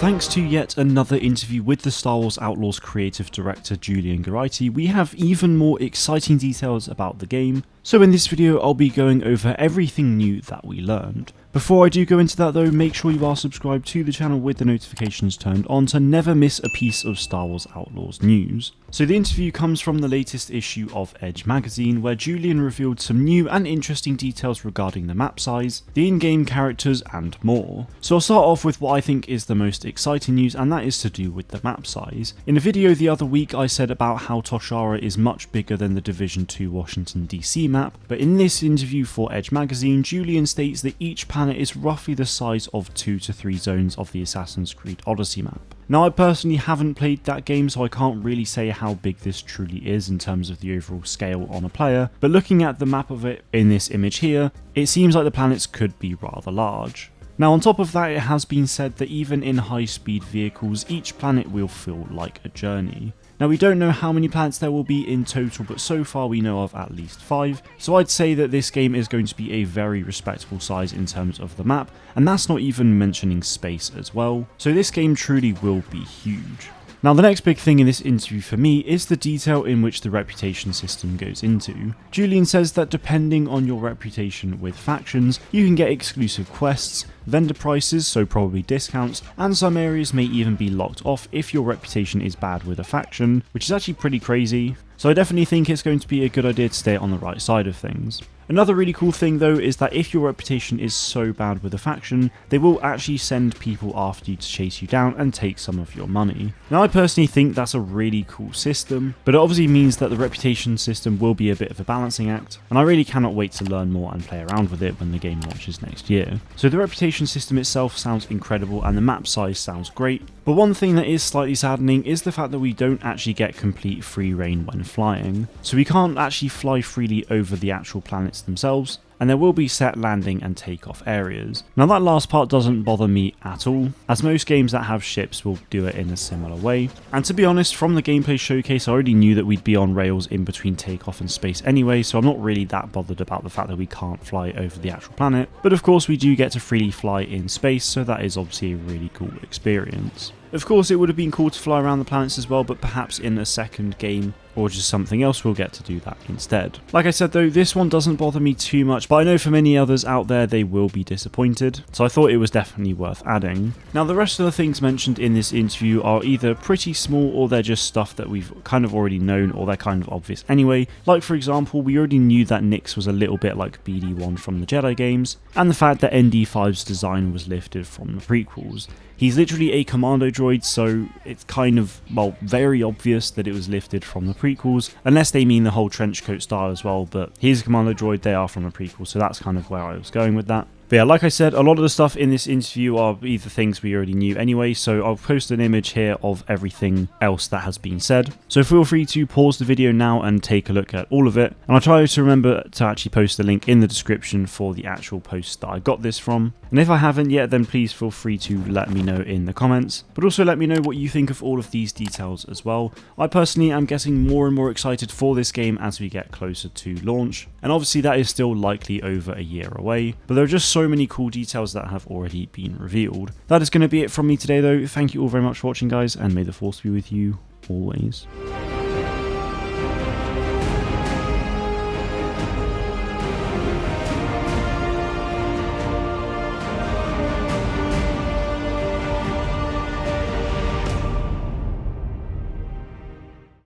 Thanks to yet another interview with the Star Wars Outlaws creative director Julian Geraghty, we have even more exciting details about the game. So in this video I'll be going over everything new that we learned. Before I do go into that though, make sure you are subscribed to the channel with the notifications turned on to never miss a piece of Star Wars Outlaws news. So the interview comes from the latest issue of Edge magazine, where Julian revealed some new and interesting details regarding the map size, the in-game characters and more. So I'll start off with what I think is the most exciting news, and that is to do with the map size. In a video the other week I said about how Toshara is much bigger than the Division 2 Washington DC map, but in this interview for Edge magazine, Julian states that each planet is roughly the size of 2 to 3 zones of the Assassin's Creed Odyssey map. Now I personally haven't played that game, so I can't really say how big this truly is in terms of the overall scale on a player, but looking at the map of it in this image here, it seems like the planets could be rather large. Now on top of that, it has been said that even in high speed vehicles, each planet will feel like a journey. Now we don't know how many planets there will be in total, but so far we know of at least 5, so I'd say that this game is going to be a very respectable size in terms of the map, and that's not even mentioning space as well, so this game truly will be huge. Now the next big thing in this interview for me is the detail in which the reputation system goes into. Julian says that depending on your reputation with factions, you can get exclusive quests, vendor prices, so probably discounts, and some areas may even be locked off if your reputation is bad with a faction, which is actually pretty crazy. So I definitely think it's going to be a good idea to stay on the right side of things. Another really cool thing though is that if your reputation is so bad with a faction, they will actually send people after you to chase you down and take some of your money. Now I personally think that's a really cool system, but it obviously means that the reputation system will be a bit of a balancing act, and I really cannot wait to learn more and play around with it when the game launches next year. So the reputation system itself sounds incredible and the map size sounds great, but one thing that is slightly saddening is the fact that we don't actually get complete free reign when flying. So we can't actually fly freely over the actual planets themselves, and there will be set landing and takeoff areas. Now that last part doesn't bother me at all, as most games that have ships will do it in a similar way. And to be honest, from the gameplay showcase I already knew that we'd be on rails in between takeoff and space anyway, so I'm not really that bothered about the fact that we can't fly over the actual planet. But of course we do get to freely fly in space, so that is obviously a really cool experience. Of course it would have been cool to fly around the planets as well, but perhaps in a second game or just something else we'll get to do that instead. Like I said though, this one doesn't bother me too much, but I know for many others out there they will be disappointed, so I thought it was definitely worth adding. Now the rest of the things mentioned in this interview are either pretty small or they're just stuff that we've kind of already known, or they're kind of obvious anyway. Like for example, we already knew that Nyx was a little bit like BD-1 from the Jedi games, and the fact that ND5's design was lifted from the prequels. He's literally a commando droid, so it's kind of, well, very obvious that it was lifted from the prequels, unless they mean the whole trenchcoat style as well, but he's a commando droid, they are from the prequels, so that's kind of where I was going with that. But yeah, like I said, a lot of the stuff in this interview are either things we already knew anyway, so I'll post an image here of everything else that has been said. So feel free to pause the video now and take a look at all of it. And I'll try to remember to actually post the link in the description for the actual post that I got this from. And if I haven't yet, then please feel free to let me know in the comments. But also let me know what you think of all of these details as well. I personally am getting more and more excited for this game as we get closer to launch. And obviously that is still likely over a year away, but there are just so many cool details that have already been revealed. That is going to be it from me today though. Thank you all very much for watching guys, and may the force be with you always.